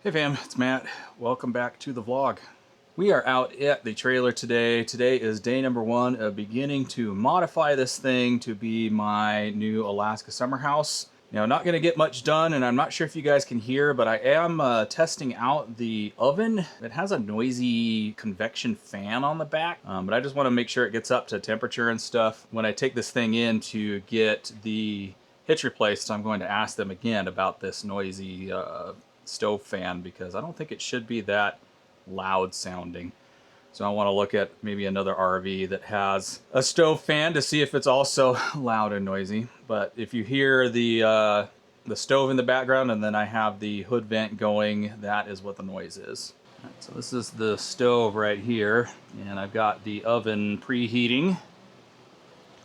Hey fam, it's Matt. Welcome back to the vlog. We are out at the trailer today. Today is day number 1 of beginning to modify this thing to be my new Alaska summer house. Now, not going to get much done, and I'm not sure if you guys can hear, but I am testing out the oven. It has a noisy convection fan on the back, but I just want to make sure it gets up to temperature and stuff. When I take this thing in to get the hitch replaced, I'm going to ask them again about this noisy stove fan, because I don't think it should be that loud sounding. So I want to look at maybe another RV that has a stove fan to see if it's also loud and noisy. But if you hear the stove in the background and then I have the hood vent going, that is what the noise is. Right, so this is the stove right here, and I've got the oven preheating,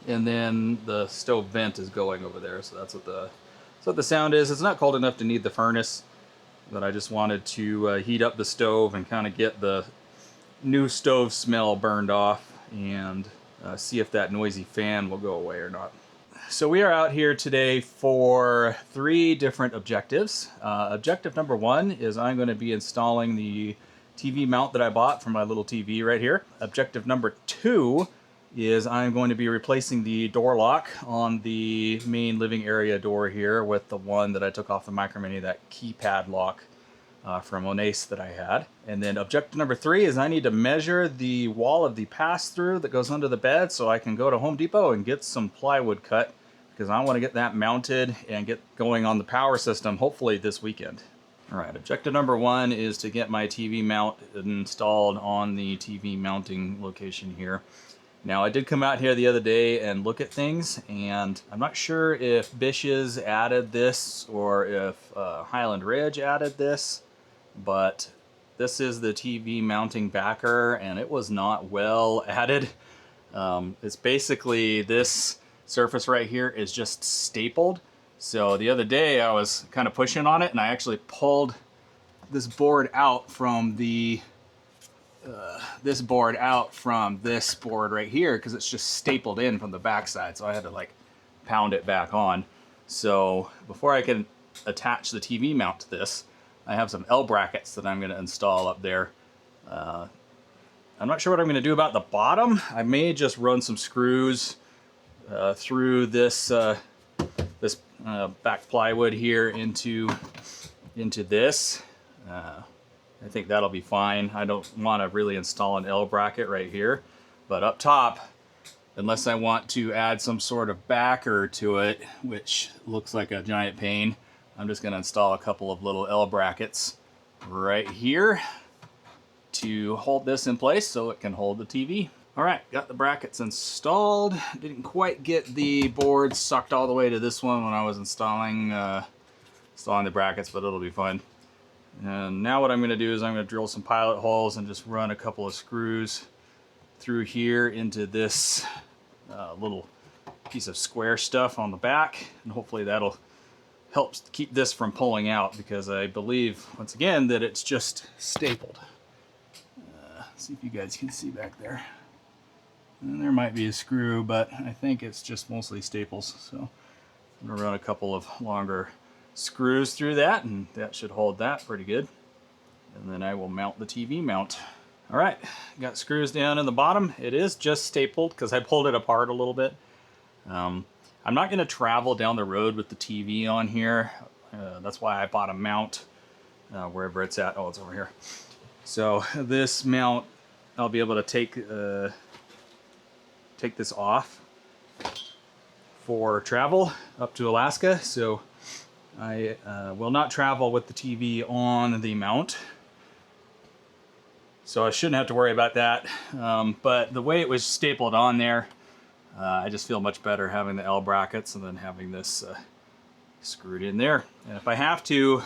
and then the stove vent is going over there. So that's what the sound is. It's not cold enough to need the furnace, but I just wanted to heat up the stove and kind of get the new stove smell burned off and see if that noisy fan will go away or not. So we are out here today for 3 different objectives. Objective number 1 is I'm going to be installing the TV mount that I bought for my little TV right here. Objective number 2 is I'm going to be replacing the door lock on the main living area door here with the one that I took off the Micro Mini, that keypad lock from Onace that I had. And then objective number 3 is I need to measure the wall of the pass-through that goes under the bed so I can go to Home Depot and get some plywood cut, because I want to get that mounted and get going on the power system hopefully this weekend. All right, objective number 1 is to get my TV mount installed on the TV mounting location here. Now, I did come out here the other day and look at things, and I'm not sure if Bish's added this or if Highland Ridge added this, but this is the TV mounting backer, and it was not well added. It's basically this surface right here is just stapled. So the other day I was kind of pushing on it, and I actually pulled this board out from this board right here, because it's just stapled in from the backside. So I had to like pound it back on. So before I can attach the TV mount to this, I have some L brackets that I'm going to install up there. I'm not sure what I'm going to do about the bottom. I may just run some screws through this back plywood here into this. I think that'll be fine. I don't want to really install an L bracket right here, but up top, unless I want to add some sort of backer to it, which looks like a giant pain, I'm just going to install a couple of little L brackets right here to hold this in place so it can hold the TV. All right, got the brackets installed. Didn't quite get the board sucked all the way to this one when I was installing the brackets, but it'll be fun. And now what I'm going to do is I'm going to drill some pilot holes and just run a couple of screws through here into this little piece of square stuff on the back, and hopefully that'll help keep this from pulling out, because I believe, once again, that it's just stapled. See if you guys can see back there. And there might be a screw, but I think it's just mostly staples. So I'm going to run a couple of longer screws through that, and that should hold that pretty good. And then I will mount the TV mount. All right, got screws down in the bottom. It is just stapled because I pulled it apart a little bit. I'm not going to travel down the road with the TV on here. That's why I bought a mount wherever it's at. Oh, it's over here. So this mount, I'll be able to take this off for travel up to Alaska. So I will not travel with the TV on the mount, so I shouldn't have to worry about that. But the way it was stapled on there, I just feel much better having the L brackets and then having this screwed in there. And if I have to,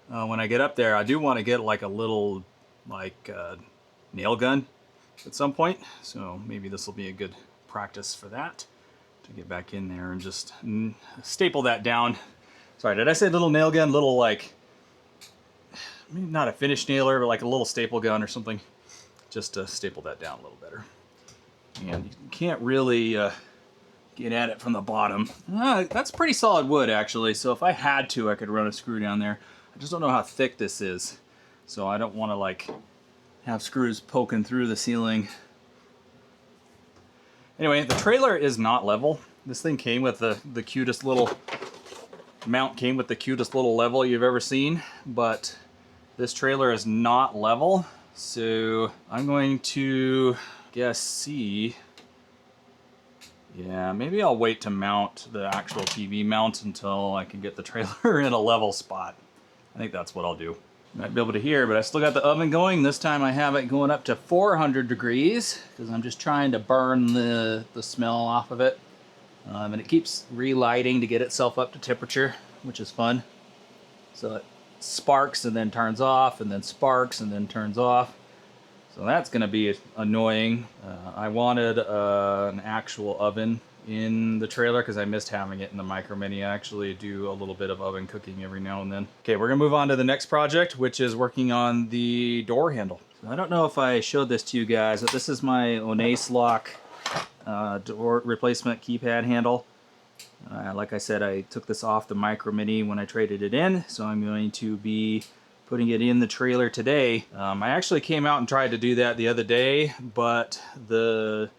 when I get up there, I do want to get like a little nail gun at some point. So maybe this will be a good practice for that, to get back in there and just staple that down. Sorry, did I say little nail gun? Little, like, maybe not a finish nailer, but like a little staple gun or something, just to staple that down a little better. And you can't really get at it from the bottom. That's pretty solid wood, actually, so if I had to, I could run a screw down there. I just don't know how thick this is. So I don't want to like have screws poking through the ceiling. Anyway, the trailer is not level. This thing came with the cutest little mount, came with the cutest little level you've ever seen, but this trailer is not level. So I'm going to guess see. Yeah, maybe I'll wait to mount the actual TV mount until I can get the trailer in a level spot. I think that's what I'll do. You might be able to hear, but I still got the oven going. This time I have it going up to 400 degrees because I'm just trying to burn the smell off of it. And it keeps relighting to get itself up to temperature, which is fun. So it sparks and then turns off, and then sparks and then turns off. So that's going to be annoying. I wanted an actual oven in the trailer because I missed having it in the Micro Mini. I actually do a little bit of oven cooking every now and then. Okay, we're going to move on to the next project, which is working on the door handle. So I don't know if I showed this to you guys, but this is my Onace lock door replacement keypad handle. Like I said, I took this off the Micro Mini when I traded it in, so I'm going to be putting it in the trailer today. I actually came out and tried to do that the other day, but the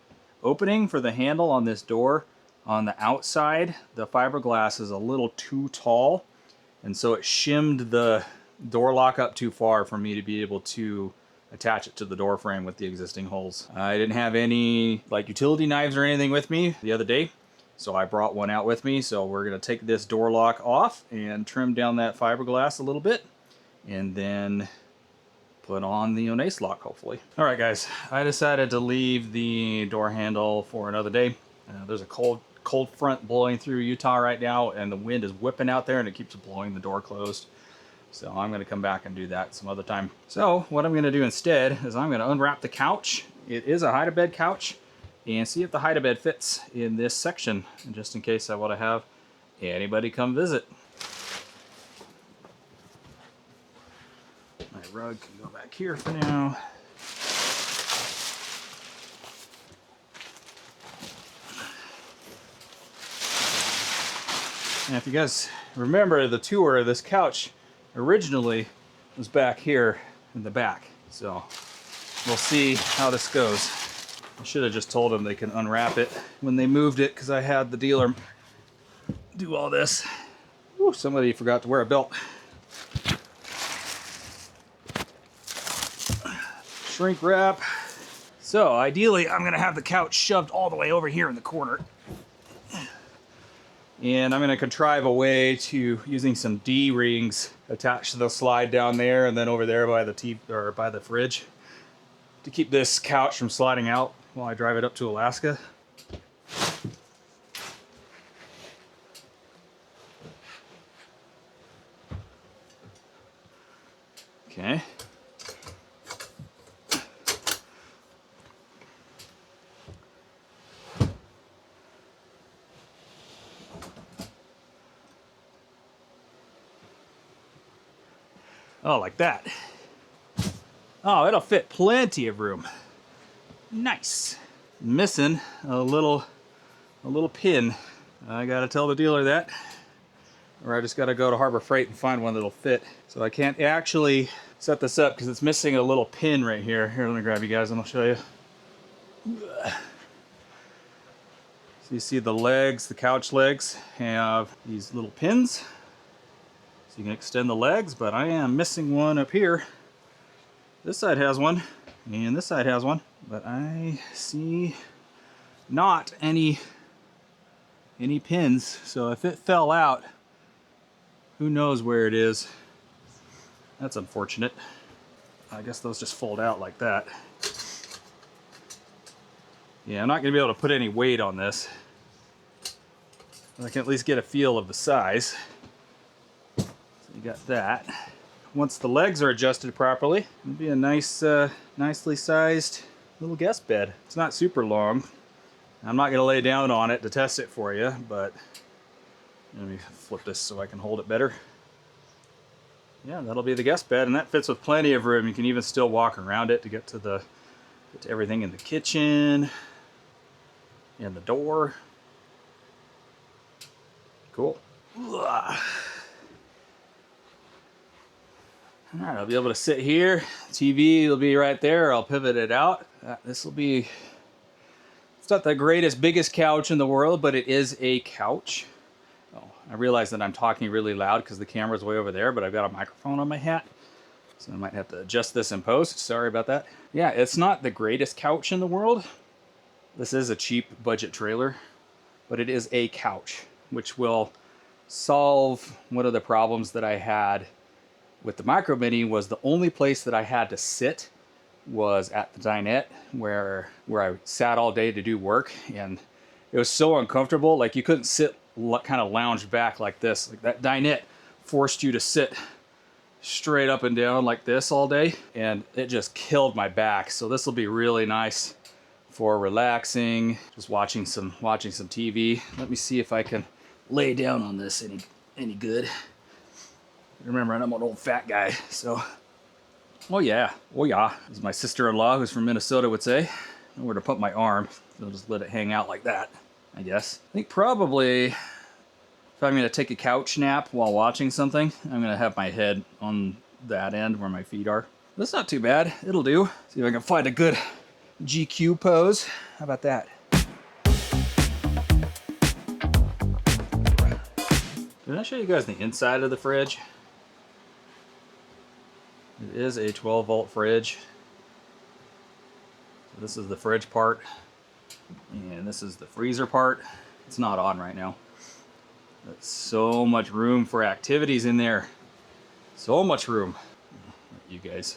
opening for the handle on this door on the outside, the fiberglass is a little too tall, and so it shimmed the door lock up too far for me to be able to attach it to the door frame with the existing holes. I didn't have any like utility knives or anything with me the other day, so I brought one out with me. So we're gonna take this door lock off and trim down that fiberglass a little bit, and then put on the Onace lock, hopefully. All right, guys, I decided to leave the door handle for another day. There's a cold front blowing through Utah right now, and the wind is whipping out there, and it keeps blowing the door closed. So I'm gonna come back and do that some other time. So what I'm gonna do instead is I'm gonna unwrap the couch. It is a hide-a-bed couch, and see if the hide-a-bed fits in this section, just in case I wanna have anybody come visit. My rug can go back here for now. And if you guys remember, the tour of this couch originally was back here in the back. So we'll see how this goes. I should have just told them they can unwrap it when they moved it, because I had the dealer do all this. Ooh, somebody forgot to wear a belt. Shrink wrap. So ideally I'm gonna have the couch shoved all the way over here in the corner. And I'm gonna contrive a way to, using some D-rings attached to the slide down there and then over there by the by the fridge, to keep this couch from sliding out while I drive it up to Alaska. Okay. Oh, like that. Oh, it'll fit plenty of room. Nice. Missing a little pin. I gotta tell the dealer that, or I just gotta go to Harbor Freight and find one that'll fit. So I can't actually set this up because it's missing a little pin right here. Here, let me grab you guys and I'll show you. So you see the legs, the couch legs have these little pins. So you can extend the legs, but I am missing one up here. This side has one, and this side has one, but I see not any pins. So if it fell out, who knows where it is. That's unfortunate. I guess those just fold out like that. Yeah, I'm not gonna be able to put any weight on this. I can at least get a feel of the size. You got that. Once the legs are adjusted properly, it'll be a nice, nicely sized little guest bed. It's not super long. I'm not gonna lay down on it to test it for you, but let me flip this so I can hold it better. Yeah, that'll be the guest bed, and that fits with plenty of room. You can even still walk around it to get to everything in the kitchen and the door. Cool. Ugh. All right, I'll be able to sit here. TV will be right there. I'll pivot it out. This will be, it's not the greatest, biggest couch in the world, but it is a couch. Oh, I realize that I'm talking really loud because the camera's way over there, but I've got a microphone on my hat. So I might have to adjust this in post. Sorry about that. Yeah, it's not the greatest couch in the world. This is a cheap budget trailer, but it is a couch, which will solve one of the problems that I had with the Micro Mini. Was the only place that I had to sit was at the dinette where I sat all day to do work, and it was so uncomfortable. Like, you couldn't sit kind of lounged back like this. Like, that dinette forced you to sit straight up and down like this all day, and it just killed my back. So this will be really nice for relaxing, just watching some TV. Let me see if I can lay down on this any good. Remember, I'm an old fat guy, so oh yeah, as my sister-in-law, who's from Minnesota, would say. Nowhere to put my arm, so I'll just let it hang out like that, I guess. I think probably if I'm gonna take a couch nap while watching something, I'm gonna have my head on that end where my feet are. That's not too bad, it'll do. See if I can find a good GQ pose. How about that? Did I show you guys the inside of the fridge? It is a 12-volt fridge. So this is the fridge part, and this is the freezer part. It's not on right now. That's so much room for activities in there. So much room. You guys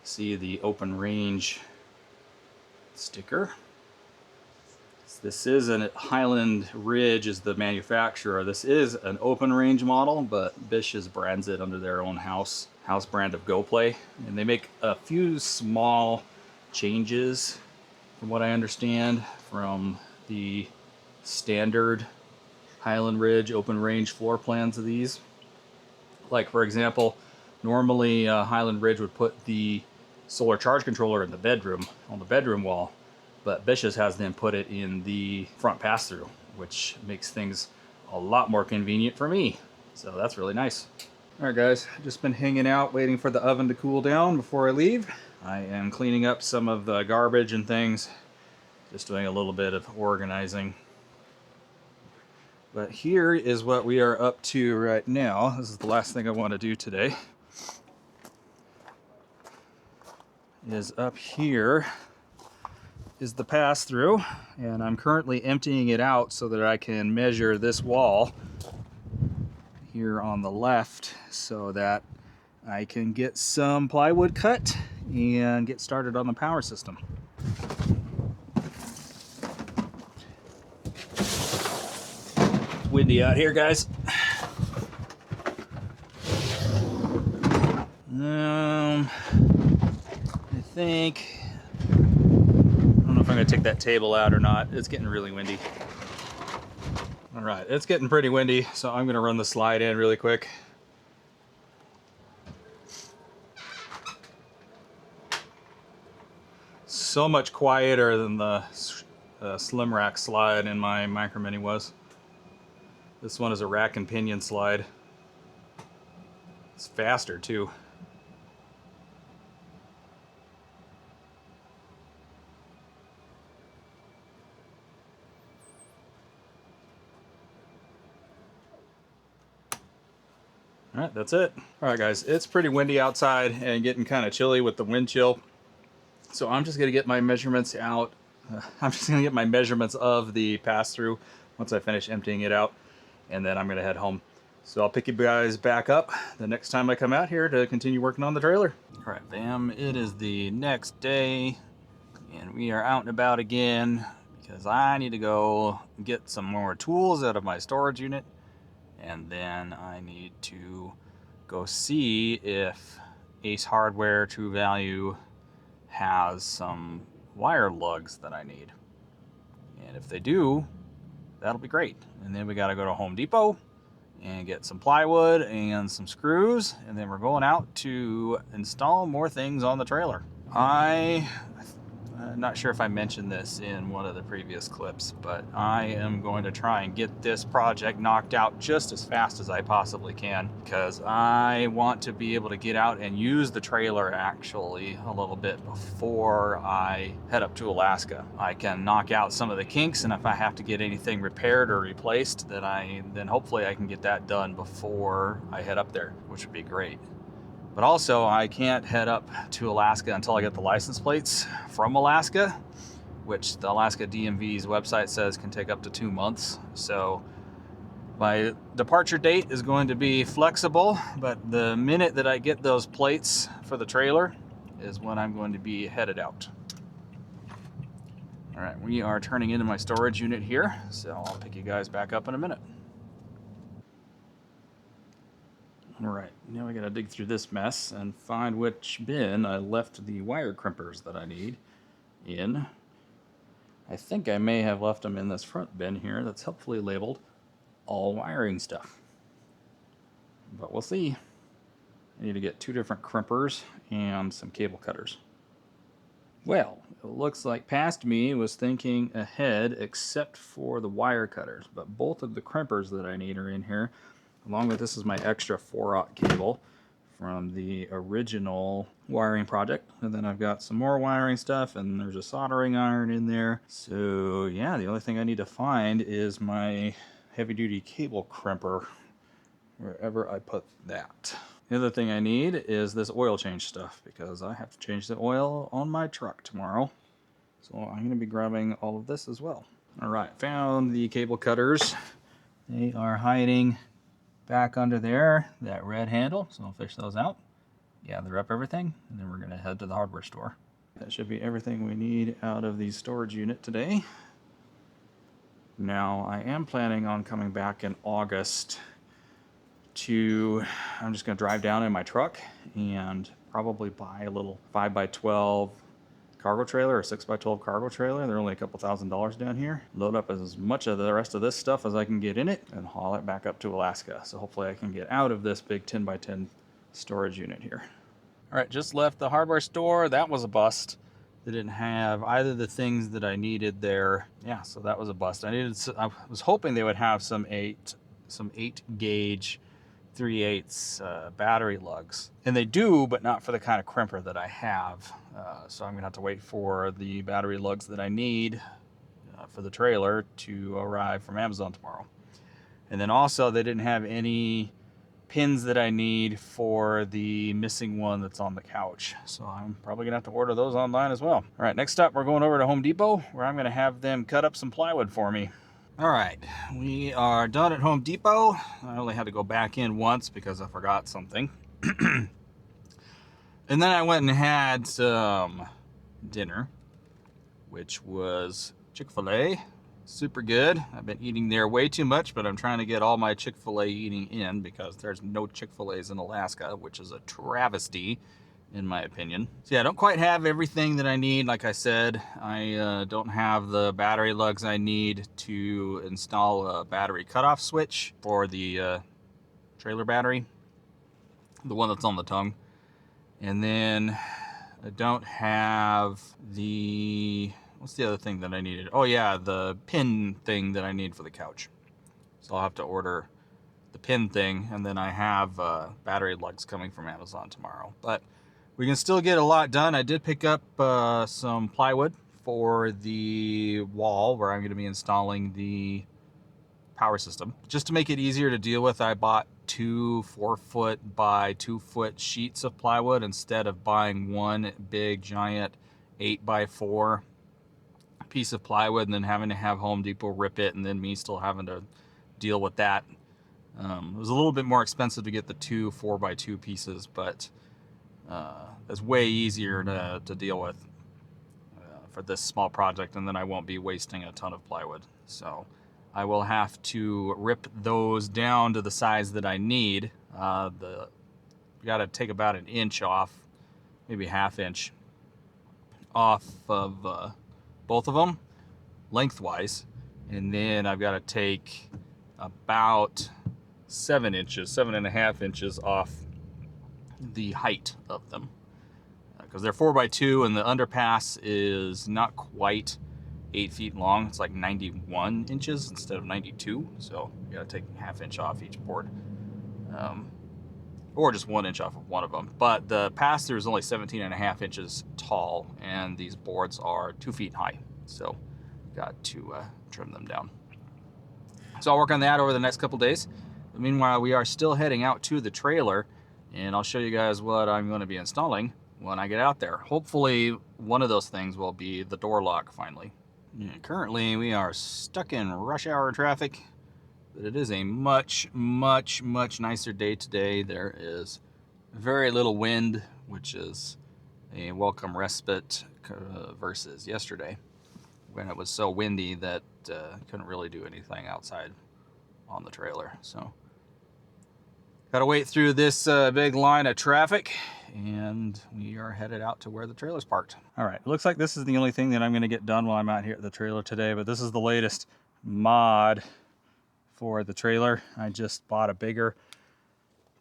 see the open range sticker. This is a Highland Ridge is the manufacturer. This is an open range model, but Bish's brands it under their own house brand of GoPlay. And they make a few small changes, from what I understand, from the standard Highland Ridge open range floor plans of these. Like, for example, normally Highland Ridge would put the solar charge controller in the bedroom, on the bedroom wall, but Bish's has them put it in the front pass-through, which makes things a lot more convenient for me. So that's really nice. All right, guys, just been hanging out waiting for the oven to cool down before I leave. I am cleaning up some of the garbage and things, just doing a little bit of organizing. But here is what we are up to right now. This is the last thing I want to do today. Is up here is the pass-through, and I'm currently emptying it out so that I can measure this wall here on the left so that I can get some plywood cut and get started on the power system. It's windy out here, guys. I think, I don't know if I'm going to take that table out or not. It's getting really windy. All right, it's getting pretty windy, so I'm going to run the slide in really quick. So much quieter than the slim rack slide in my Micro Mini was. This one is a rack and pinion slide. It's faster too. All right, that's it. All right, guys, it's pretty windy outside and getting kind of chilly with the wind chill. So I'm just gonna get my measurements out. I'm just gonna get my measurements of the pass-through once I finish emptying it out, and then I'm gonna head home. So I'll pick you guys back up the next time I come out here to continue working on the trailer. All right, bam, it is the next day, and we are out and about again because I need to go get some more tools out of my storage unit. And then I need to go see if Ace Hardware True Value has some wire lugs that I need. And if they do, that'll be great. And then we gotta go to Home Depot and get some plywood and some screws, and then we're going out to install more things on the trailer. I not sure if I mentioned this in one of the previous clips, but I am going to try and get this project knocked out just as fast as I possibly can, because I want to be able to get out and use the trailer actually a little bit before I head up to Alaska. I can knock out some of the kinks, and if I have to get anything repaired or replaced, then hopefully I can get that done before I head up there, which would be great. But also, I can't head up to Alaska until I get the license plates from Alaska, which the Alaska DMV's website says can take up to 2 months. So my departure date is going to be flexible, but the minute that I get those plates for the trailer is when I'm going to be headed out. All right, we are turning into my storage unit here, so I'll pick you guys back up in a minute. All right, now I gotta dig through this mess and find which bin I left the wire crimpers that I need in. I think I may have left them in this front bin here that's helpfully labeled all wiring stuff. But we'll see. I need to get 2 different crimpers and some cable cutters. Well, it looks like past me was thinking ahead except for the wire cutters, but both of the crimpers that I need are in here. Along with this is my extra 4/0 cable from the original wiring project. And then I've got some more wiring stuff, and there's a soldering iron in there. So yeah, the only thing I need to find is my heavy duty cable crimper, wherever I put that. The other thing I need is this oil change stuff, because I have to change the oil on my truck tomorrow. So I'm gonna be grabbing all of this as well. All right, found the cable cutters. They are hiding back under there, that red handle, so I'll fish those out, gather up everything, and then we're going to head to the hardware store. That should be everything we need out of the storage unit today. Now, I am planning on coming back in August I'm just going to drive down in my truck and probably buy a little 5x12 cargo trailer or 6x12 cargo trailer. They're only a couple $1,000s down here. Load up as much of the rest of this stuff as I can get in it and haul it back up to Alaska. So hopefully I can get out of this big 10x10 storage unit here. All right, just left the hardware store. That was a bust. They didn't have either the things that I needed there. Yeah, so that was a bust. I was hoping they would have some 8 gauge 3/8 battery lugs, and they do, but not for the kind of crimper that I have. So I'm gonna have to wait for the battery lugs that I need for the trailer to arrive from Amazon tomorrow. And then also they didn't have any pins that I need for the missing one that's on the couch. So I'm probably gonna have to order those online as well. All right, next up, we're going over to Home Depot, where I'm gonna have them cut up some plywood for me. All right, we are done at Home Depot. I only had to go back in once because I forgot something. And then I went and had some dinner, which was Chick-fil-A. Super good. I've been eating there way too much, but I'm trying to get all my Chick-fil-A eating in because there's no Chick-fil-A's in Alaska, which is a travesty in my opinion. So yeah, I don't quite have everything that I need. Like I said, I don't have the battery lugs I need to install a battery cutoff switch for the trailer battery, the one that's on the tongue. And then I don't have what's the other thing that I needed? Oh yeah, the pin thing that I need for the couch. So I'll have to order the pin thing, and then I have battery lugs coming from Amazon tomorrow. But we can still get a lot done. I did pick up some plywood for the wall where I'm going to be installing the power system. Just to make it easier to deal with, I bought 2 4-foot by 2-foot sheets of plywood instead of buying one big giant 8x4 piece of plywood and then having to have Home Depot rip it and then me still having to deal with that. It was a little bit more expensive to get the 2 4x2 pieces, but it's way easier to deal with for this small project, and then I won't be wasting a ton of plywood. So I will have to rip those down to the size that I need. You got to take about 1 inch off, maybe 1/2 inch off of both of them lengthwise, and then I've got to take about 7 inches, 7.5 inches off the height of them. because they're 4x2 and the underpass is not quite 8 feet long. It's like 91 inches instead of 92. So you gotta take ½ inch off each board. Or just 1 inch off of one of them. But the pass-through is only 17.5 inches tall, and these boards are 2 feet high. So got to trim them down. So I'll work on that over the next couple days. But meanwhile, we are still heading out to the trailer, and I'll show you guys what I'm going to be installing when I get out there. Hopefully one of those things will be the door lock finally. Yeah, currently we are stuck in rush hour traffic, but it is a much nicer day today. There is very little wind, which is a welcome respite versus yesterday when it was so windy that couldn't really do anything outside on the trailer. So gotta wait through this big line of traffic, and we are headed out to where the trailer's parked. All right, it looks like this is the only thing that I'm gonna get done while I'm out here at the trailer today, but this is the latest mod for the trailer. I just bought a bigger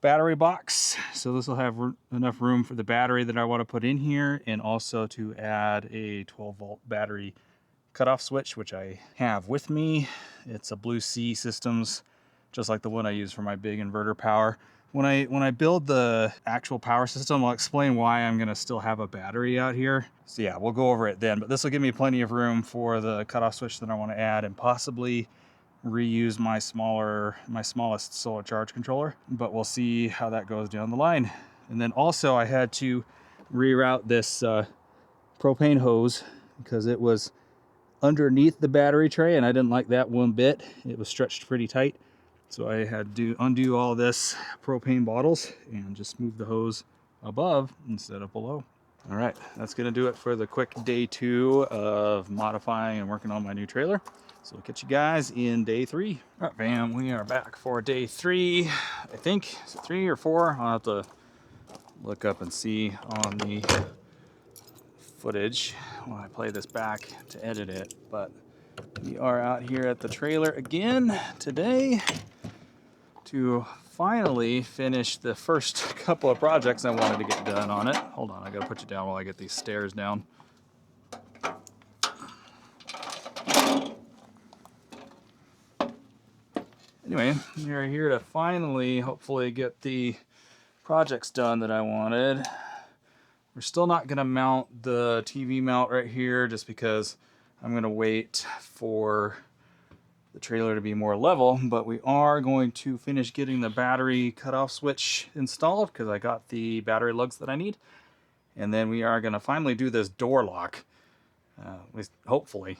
battery box, so this will have enough room for the battery that I want to put in here, and also to add a 12-volt battery cutoff switch, which I have with me. It's a Blue Sea Systems, just like the one I use for my big inverter power. When I build the actual power system, I'll explain why I'm gonna still have a battery out here. So yeah, we'll go over it then, but this will give me plenty of room for the cutoff switch that I want to add, and possibly reuse my smallest solar charge controller, but we'll see how that goes down the line. And then also I had to reroute this propane hose because it was underneath the battery tray, and I didn't like that one bit. It was stretched pretty tight, so I had to undo all this propane bottles and just move the hose above instead of below. All right, that's gonna do it for the quick day 2 of modifying and working on my new trailer. So we'll catch you guys in day 3. All right, fam, we are back for day 3. I think, is it 3 or 4? I'll have to look up and see on the footage when I play this back to edit it. But we are out here at the trailer again today to finally finish the first couple of projects I wanted to get done on it. Hold on, I gotta put you down while I get these stairs down. Anyway, we're here to finally, hopefully, get the projects done that I wanted. We're still not gonna mount the TV mount right here just because I'm gonna wait for the trailer to be more level, but we are going to finish getting the battery cutoff switch installed because I got the battery lugs that I need. And then we are gonna finally do this door lock, at least hopefully,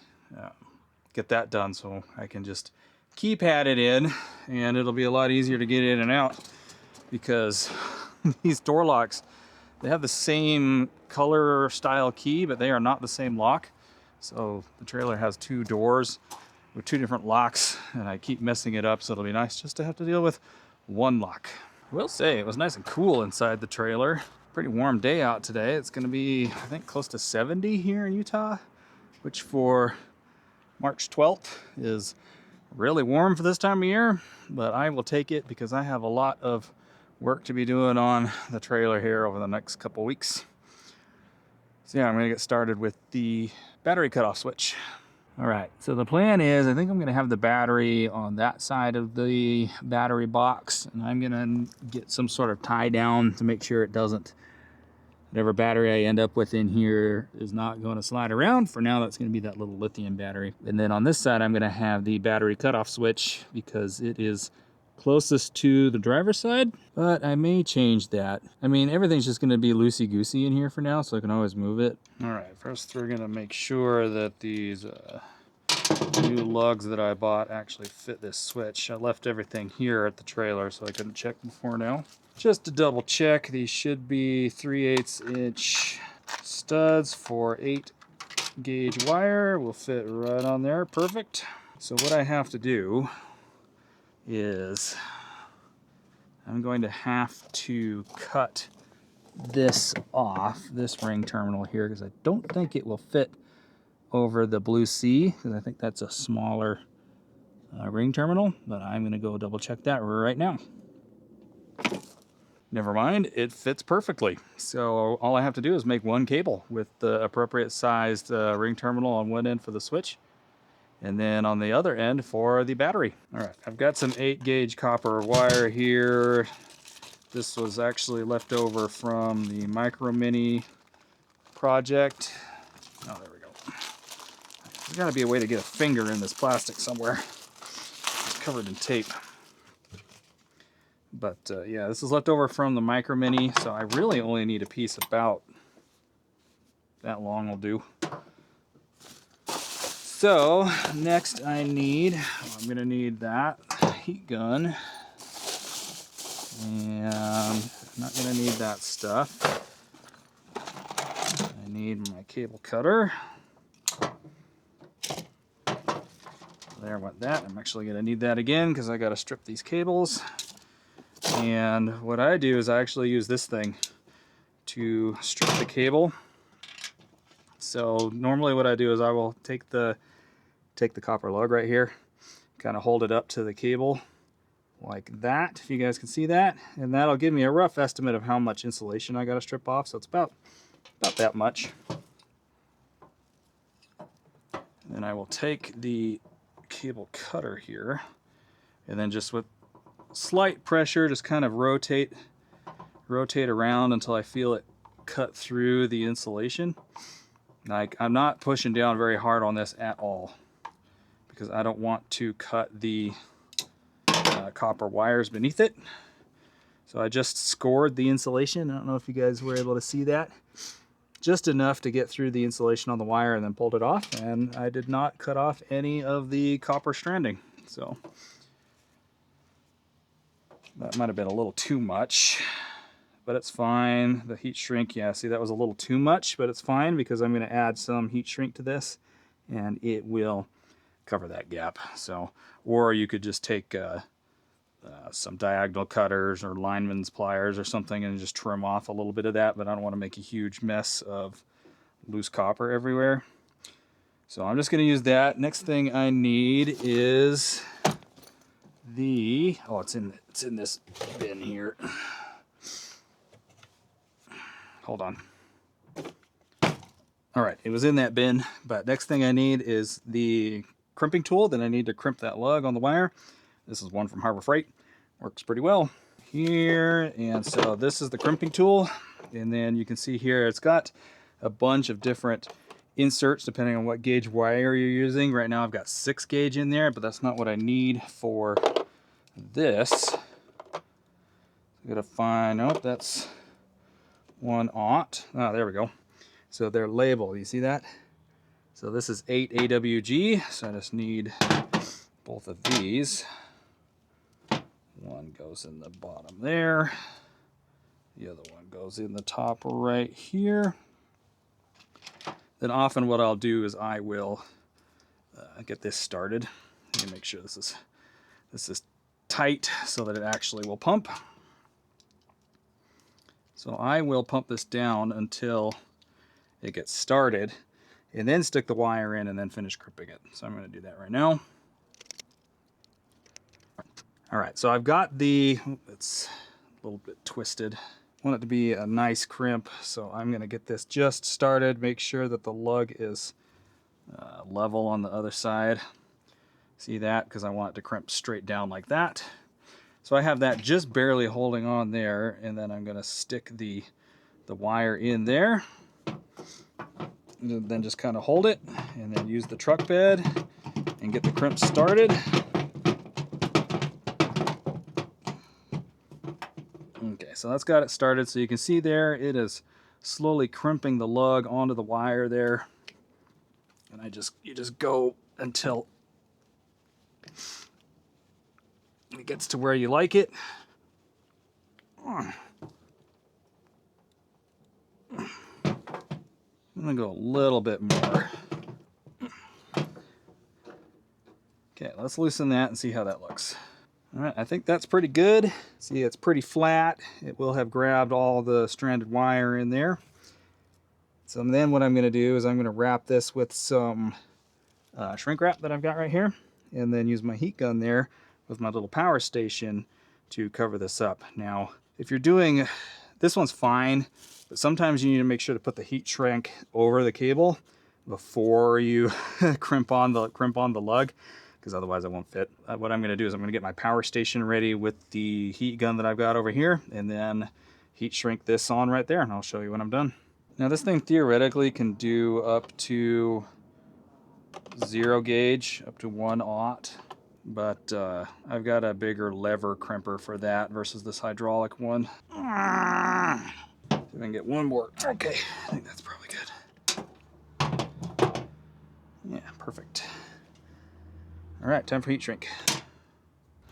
get that done so I can just keypad it in, and it'll be a lot easier to get in and out, because these door locks, they have the same color style key, but they are not the same lock. So the trailer has 2 doors with 2 different locks, and I keep messing it up, so it'll be nice just to have to deal with 1 lock. I will say it was nice and cool inside the trailer. Pretty warm day out today. It's gonna be, I think, close to 70 here in Utah, which for March 12th is really warm for this time of year, but I will take it because I have a lot of work to be doing on the trailer here over the next couple weeks. So yeah, I'm gonna get started with the battery cutoff switch. All right, so the plan is I think I'm gonna have the battery on that side of the battery box, and I'm gonna get some sort of tie down to make sure it doesn't, whatever battery I end up with in here is not going to slide around. For now, that's going to be that little lithium battery. And then on this side, I'm going to have the battery cutoff switch because it is closest to the driver's side, but I may change that. I mean, everything's just going to be loosey-goosey in here for now, so I can always move it. All right, first we're going to make sure that these new lugs that I bought actually fit this switch. I left everything here at the trailer, so I couldn't check before now. Just to double check, these should be 3/8 inch studs for 8 gauge wire. Will fit right on there, perfect. So what I have to do is I'm going to have to cut this off, this ring terminal here, because I don't think it will fit over the Blue Sea, because I think that's a smaller ring terminal, but I'm going to go double check that right now. Never mind, it fits perfectly. So all I have to do is make one cable with the appropriate sized ring terminal on one end for the switch, and then on the other end for the battery. All right, I've got some 8-gauge copper wire here. This was actually left over from the Micro Mini project. Oh, there we go. There's gotta be a way to get a finger in this plastic somewhere. It's covered in tape. But yeah, this is left over from the Micro Mini, so I really only need a piece about that long will do. So next I'm gonna need that heat gun, and I'm not gonna need that stuff. I need my cable cutter. There went that. I'm actually gonna need that again because I gotta strip these cables. And what I do is I actually use this thing to strip the cable. So normally what I do is I will take the copper lug right here, kind of hold it up to the cable like that, if you guys can see that, and that'll give me a rough estimate of how much insulation I got to strip off. So it's about that much. And then I will take the cable cutter here, and then just with slight pressure, just kind of rotate around until I feel it cut through the insulation. Like, I'm not pushing down very hard on this at all because I don't want to cut the copper wires beneath it. So I just scored the insulation. I don't know if you guys were able to see that. Just enough to get through the insulation on the wire, and then pulled it off, and I did not cut off any of the copper stranding. So that might have been a little too much, but it's fine. The heat shrink, yeah, see, that was a little too much, but it's fine because I'm going to add some heat shrink to this, and it will cover that gap. So, or you could just take some diagonal cutters or lineman's pliers or something and just trim off a little bit of that, but I don't want to make a huge mess of loose copper everywhere. So I'm just going to use that. Next thing I need is it's in this bin here. Hold on. All right, it was in that bin, but next thing I need is the crimping tool. Then I need to crimp that lug on the wire. This is one from Harbor Freight. Works pretty well here. And so this is the crimping tool. And then you can see here it's got a bunch of different inserts depending on what gauge wire you're using. Right now I've got 6 gauge in there, but that's not what I need for this. I'm gonna find, oh, that's 1/0. Ah, there we go. So they're labeled, you see that? So this is 8 AWG, so I just need both of these. One goes in the bottom there. The other one goes in the top right here. Then often what I'll do is I will get this started. Let me make sure this is tight so that it actually will pump. So I will pump this down until it gets started, and then stick the wire in and then finish crimping it. So I'm going to do that right now. All right, so I've got it's a little bit twisted. I want it to be a nice crimp, so I'm going to get this just started, make sure that the lug is level on the other side. See that? Because I want it to crimp straight down like that. So I have that just barely holding on there, and then I'm going to stick the wire in there. And then just kind of hold it, and then use the truck bed and get the crimp started. Okay, so that's got it started. So you can see there, it is slowly crimping the lug onto the wire there. And you just go until it gets to where you like it. I'm gonna go a little bit more. Okay, let's loosen that and see how that looks. All right, I think that's pretty good. See, it's pretty flat. It will have grabbed all the stranded wire in there. So then what I'm going to do is I'm going to wrap this with some shrink wrap that I've got right here, and then use my heat gun there with my little power station to cover this up. Now, if you're doing, this one's fine, but sometimes you need to make sure to put the heat shrink over the cable before you crimp on the lug, because otherwise it won't fit. What I'm going to do is I'm going to get my power station ready with the heat gun that I've got over here, and then heat shrink this on right there, and I'll show you when I'm done. Now this thing theoretically can do up to 0 gauge, up to 1 aught, but I've got a bigger lever crimper for that versus this hydraulic one. See if I can get one more. Okay, I think that's probably good. Yeah, perfect. All right, time for heat shrink.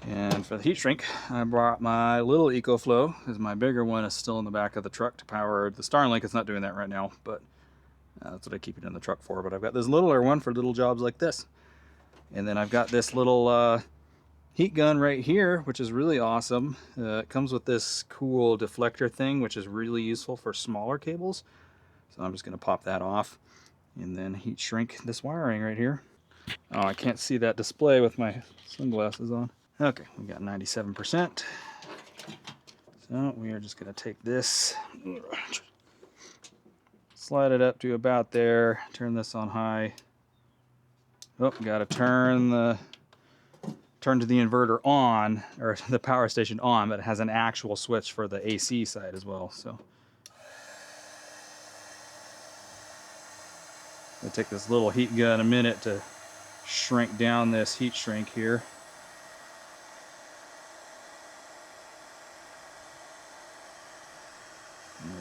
And for the heat shrink, I brought my little EcoFlow, because my bigger one is still in the back of the truck to power the Starlink. It's not doing that right now, but that's what I keep it in the truck for. But I've got this littler one for little jobs like this. And then I've got this little heat gun right here, which is really awesome. It comes with this cool deflector thing, which is really useful for smaller cables. So I'm just going to pop that off and then heat shrink this wiring right here. Oh, I can't see that display with my sunglasses on. Okay, we got 97%. So we are just going to take this, slide it up to about there, turn this on high. Oh, got to turn to the inverter on, or the power station on, but it has an actual switch for the AC side as well. So it'll take this little heat gun a minute to shrink down this heat shrink here.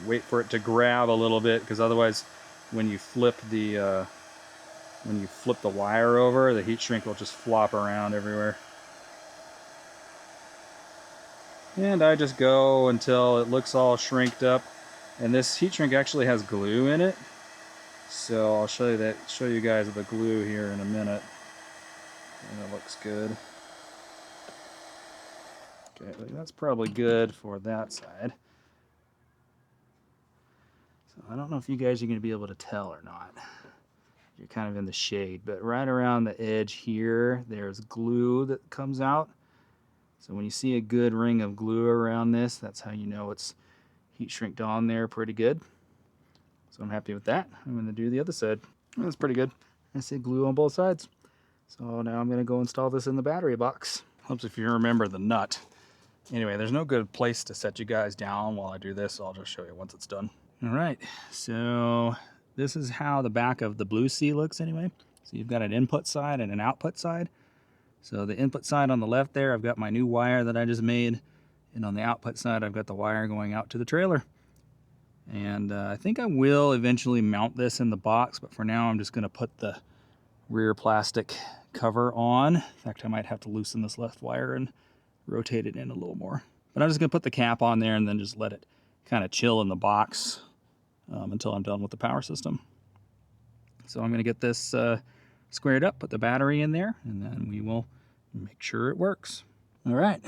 Wait for it to grab a little bit, because otherwise when you flip the wire over, the heat shrink will just flop around everywhere. And I just go until it looks all shrinked up. And this heat shrink actually has glue in it, so I'll show you guys the glue here in a minute. And it looks good. Okay, that's probably good for that side. So I don't know if you guys are going to be able to tell or not. You're kind of in the shade, but right around the edge here, there's glue that comes out. So when you see a good ring of glue around this, that's how you know it's heat shrinked on there pretty good. So I'm happy with that. I'm going to do the other side. That's pretty good. I see glue on both sides. So now I'm going to go install this in the battery box. Helps if you remember the nut. Anyway, there's no good place to set you guys down while I do this, so I'll just show you once it's done. All right, so this is how the back of the Blue Sea looks anyway. So you've got an input side and an output side. So the input side on the left there, I've got my new wire that I just made. And on the output side, I've got the wire going out to the trailer. And I think I will eventually mount this in the box, but for now I'm just going to put the rear plastic cover on. In fact, I might have to loosen this left wire and rotate it in a little more. But I'm just going to put the cap on there and then just let it kind of chill in the box until I'm done with the power system. So I'm going to get this squared up, put the battery in there, and then we will make sure it works. All right,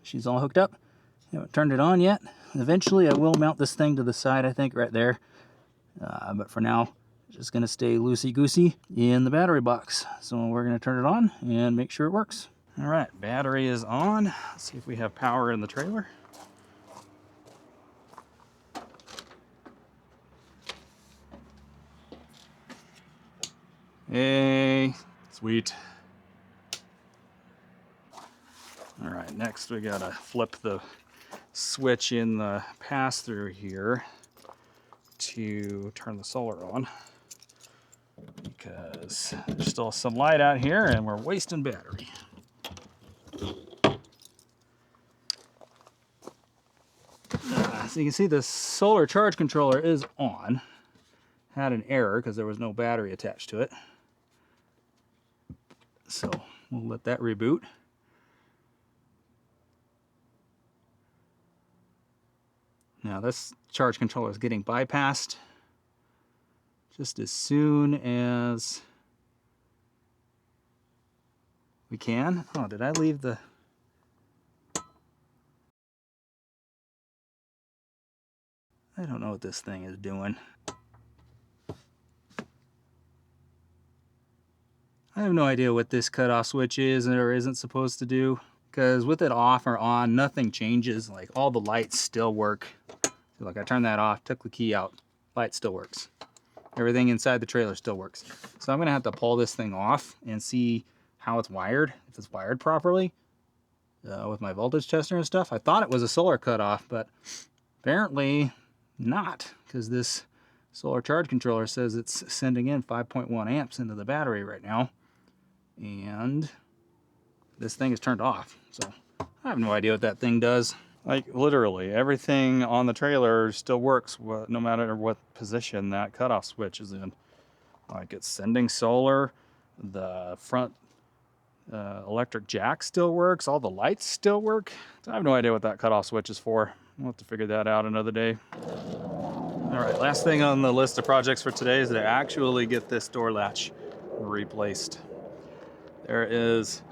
she's all hooked up. I haven't turned it on yet. Eventually I will mount this thing to the side, I think, right there. But for now, just going to stay loosey-goosey in the battery box. So we're going to turn it on and make sure it works. All right, battery is on. Let's see if we have power in the trailer. Hey, sweet. All right, next we gotta flip the switch in the pass-through here to turn the solar on, because there's still some light out here and we're wasting battery. So you can see the solar charge controller is on. Had an error because there was no battery attached to it. So we'll let that reboot. Now this charge controller is getting bypassed just as soon as we can. Oh, did I leave the... I don't know what this thing is doing. I have no idea what this cutoff switch is or isn't supposed to do. because with it off or on, nothing changes. Like all the lights still work. So like I turned that off, took the key out, light still works. Everything inside the trailer still works. So I'm gonna have to pull this thing off and see how it's wired, if it's wired properly with my voltage tester and stuff. I thought it was a solar cutoff, but apparently not, because this solar charge controller says it's sending in 5.1 amps into the battery right now, and this thing is turned off. So I have no idea what that thing does. Like literally everything on the trailer still works no matter what position that cutoff switch is in. Like it's sending solar, the front electric jack still works, all the lights still work. So I have no idea what that cutoff switch is for. We'll have to figure that out another day. All right, last thing on the list of projects for today is to actually get this door latch replaced. There is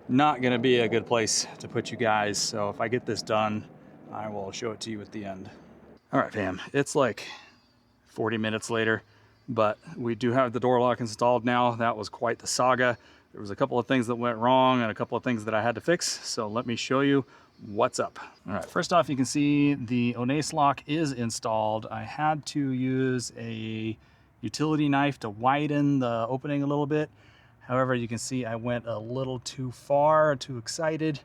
not gonna be a good place to put you guys, so if I get this done, I will show it to you at the end. All right, fam, it's like 40 minutes later, but we do have the door lock installed now. That was quite the saga. There was a couple of things that went wrong and a couple of things that I had to fix, so let me show you what's up. All right, first off, you can see the Onace lock is installed. I had to use a utility knife to widen the opening a little bit. However, you can see I went a little too far, too excited.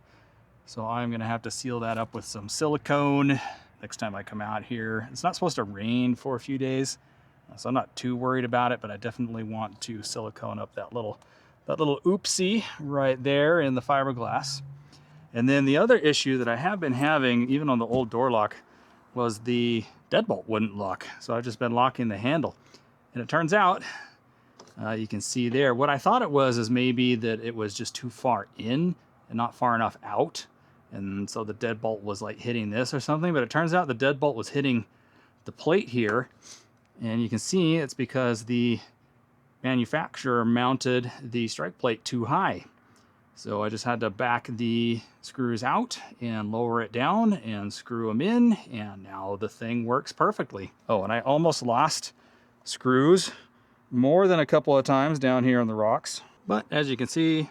So I'm gonna have to seal that up with some silicone next time I come out here. It's not supposed to rain for a few days, so I'm not too worried about it, but I definitely want to silicone up that little oopsie right there in the fiberglass. And then the other issue that I have been having, even on the old door lock, was the deadbolt wouldn't lock. So I've just been locking the handle. And it turns out, you can see there, what I thought it was is maybe that it was just too far in and not far enough out. And so the deadbolt was like hitting this or something, but it turns out the deadbolt was hitting the plate here. And you can see it's because the manufacturer mounted the strike plate too high. So I just had to back the screws out and lower it down and screw them in, and now the thing works perfectly. Oh, and I almost lost screws more than a couple of times down here on the rocks. But as you can see,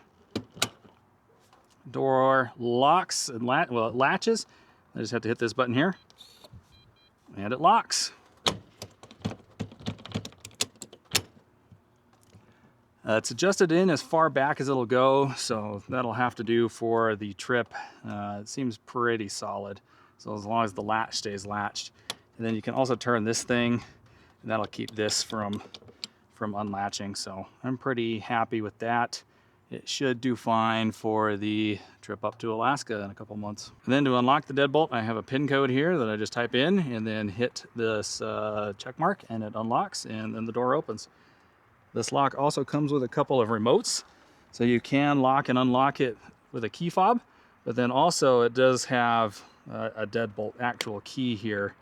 door locks and it latches. I just have to hit this button here and it locks. It's adjusted in as far back as it'll go, so that'll have to do for the trip. It seems pretty solid, so as long as the latch stays latched. And then you can also turn this thing, and that'll keep this from unlatching, so I'm pretty happy with that. It should do fine for the trip up to Alaska in a couple months. And then to unlock the deadbolt, I have a pin code here that I just type in and then hit this check mark, and it unlocks, and then the door opens. This lock also comes with a couple of remotes, so you can lock and unlock it with a key fob, but then also it does have a deadbolt actual key here,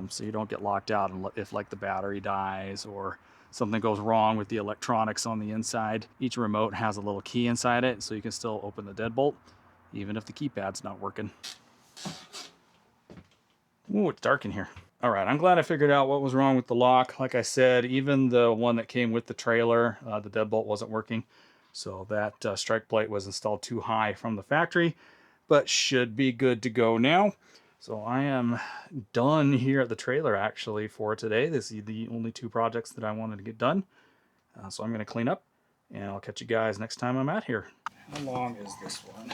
so you don't get locked out if like the battery dies or something goes wrong with the electronics on the inside. Each remote has a little key inside it, so you can still open the deadbolt even if the keypad's not working. Ooh, it's dark in here. All right, I'm glad I figured out what was wrong with the lock. Like I said, even the one that came with the trailer, the deadbolt wasn't working. So that strike plate was installed too high from the factory, but should be good to go now. So I am done here at the trailer actually for today. This is the only two projects that I wanted to get done. So I'm gonna clean up and I'll catch you guys next time I'm out here. How long is this one?